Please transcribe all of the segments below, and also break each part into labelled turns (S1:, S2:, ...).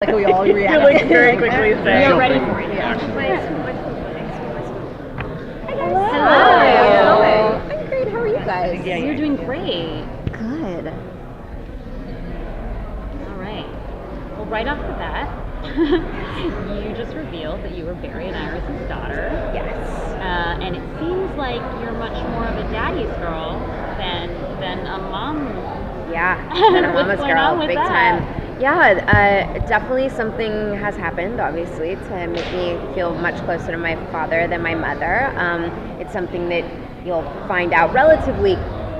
S1: Like we all react.
S2: You're like very quickly saying.
S1: We are ready for it.
S2: Yeah.
S1: Hello. I'm great. How are you guys?
S2: Yeah,
S3: You're doing great.
S1: Good.
S3: All right. Well, right off the bat, you just revealed that you were Barry and Iris's daughter.
S1: Yes.
S3: And it seems like you're much more of a daddy's girl than a mom.
S1: Yeah. And a
S3: What's
S1: mama's
S3: going
S1: girl,
S3: on with
S1: big
S3: that?
S1: time. Yeah, definitely something has happened, obviously, to make me feel much closer to my father than my mother. It's something that you'll find out relatively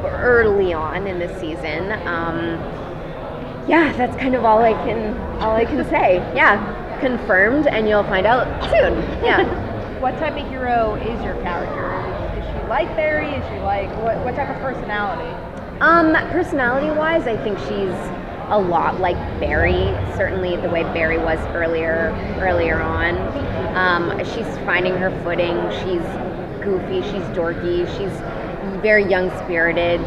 S1: early on in the season. Yeah, that's kind of all I can say. Yeah, confirmed, and you'll find out soon. Yeah.
S4: What type of hero is your character? Is she like Barry? Is she like what type of personality?
S1: Personality-wise, I think she's a lot like Barry. Certainly, the way Barry was earlier on. She's finding her footing. She's goofy. She's dorky. She's very young-spirited.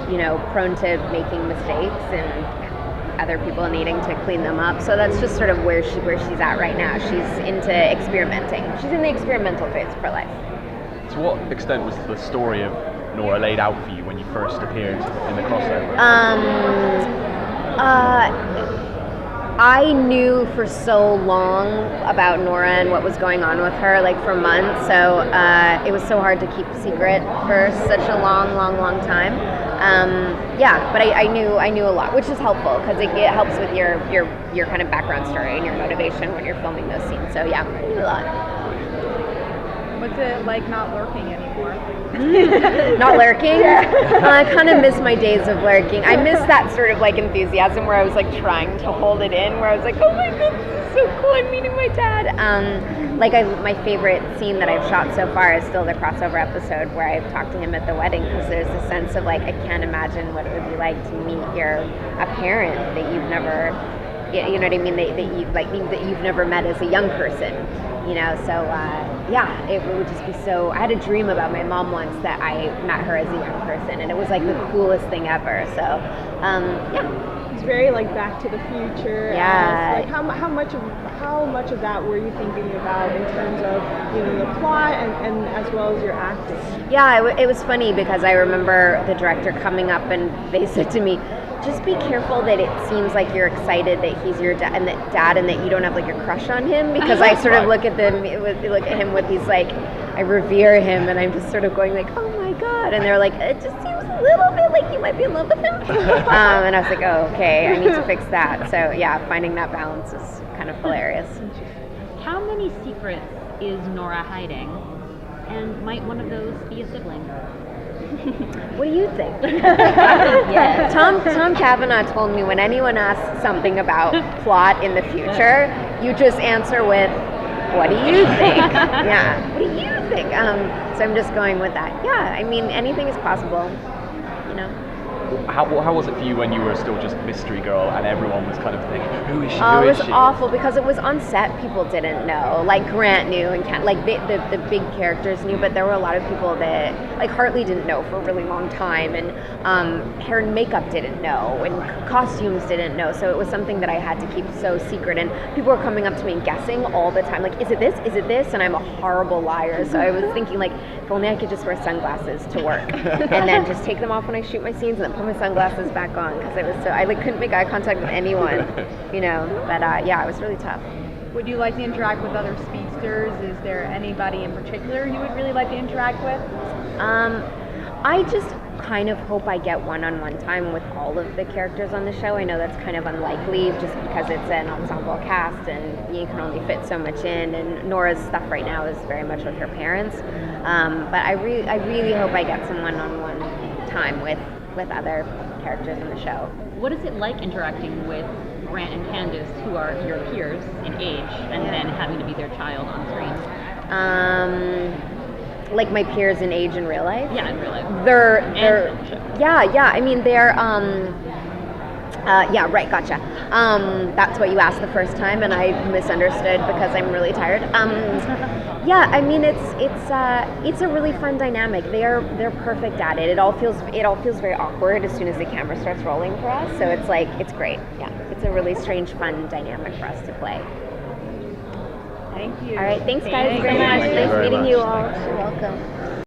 S1: Prone to making mistakes and other people needing to clean them up. So that's just sort of where she's at right now. She's into experimenting. She's in the experimental phase of her life.
S2: To what extent was the story of Nora laid out for you when you first appeared in the crossover?
S1: I knew for so long about Nora and what was going on with her, like for months. So it was so hard to keep secret for such a long time. But I knew a lot, which is helpful because it helps with your kind of background story and your motivation when you're filming those scenes. So yeah, I knew a lot.
S4: What's it like not lurking anymore?
S1: Not lurking? I kind of miss my days of lurking. I miss that sort of like enthusiasm where I was like trying to hold it in, where I was like, oh my god, this is so cool, I'm meeting my dad. My favorite scene that I've shot so far is still the crossover episode where I've talked to him at the wedding, because there's a sense of like, I can't imagine what it would be like to meet a parent that you've never, you know what I mean, that you've never met as a young person. It would just be so. I had a dream about my mom once that I met her as a young person, and it was like the coolest thing ever. So,
S5: It's very like Back to the Future.
S1: Yeah.
S5: Like how much of that were you thinking about in terms of the plot and as well as your acting?
S1: Yeah, it was funny because I remember the director coming up and they said to me, just be careful that it seems like you're excited that he's your dad and that you don't have like a crush on him, because I sort of look at him with these like, I revere him, and I'm just sort of going like, oh my god, and they're like, it just seems a little bit like you might be in love with him. And I was like, oh, okay, I need to fix that. So yeah, finding that balance is kind of hilarious.
S3: How many secrets is Nora hiding? And might one of those be a sibling?
S1: What do you think? Yeah. Tom Cavanaugh told me when anyone asks something about plot in the future, you just answer with, what do you think? Yeah, what do you think? So I'm just going with that. Yeah, I mean, anything is possible,
S2: How was it for you when you were still just mystery girl and everyone was kind of thinking, who is she?
S1: Oh,
S2: Who
S1: it
S2: is
S1: was
S2: she?
S1: awful because it was on set. People didn't know. Like Grant knew, and the big characters knew, but there were a lot of people that, like Hartley didn't know for a really long time, and hair and makeup didn't know, and costumes didn't know. So it was something that I had to keep so secret. And people were coming up to me and guessing all the time, like, is it this? Is it this? And I'm a horrible liar. So I was thinking, like, if only I could just wear sunglasses to work, and then just take them off when I shoot my scenes, and then put my sunglasses back on, because it was so I couldn't make eye contact with anyone, But it was really tough.
S4: Would you like to interact with other speedsters? Is there anybody in particular you would really like to interact with?
S1: I just kind of hope I get one-on-one time with all of the characters on the show. I know that's kind of unlikely just because it's an ensemble cast and you can only fit so much in, and Nora's stuff right now is very much with her parents. But I really hope I get some one-on-one time with other characters in the show.
S3: What is it like interacting with Grant and Candace, who are your peers in age, and then having to be their child on screen?
S1: Like my peers in age in real life?
S3: Yeah, in real life.
S1: They're I mean, they're right, gotcha. That's what you asked the first time, and I misunderstood because I'm really tired. I mean, it's a really fun dynamic. They're perfect at it. It all feels very awkward as soon as the camera starts rolling for us. So it's great. Yeah, it's it's a really strange, fun dynamic for us to play.
S4: Thank you.
S1: All right, thanks guys
S3: Thanks
S1: very
S3: so
S1: much.
S3: much.
S2: Thank you
S1: Nice
S2: very
S1: meeting
S2: much.
S1: you all. You're welcome.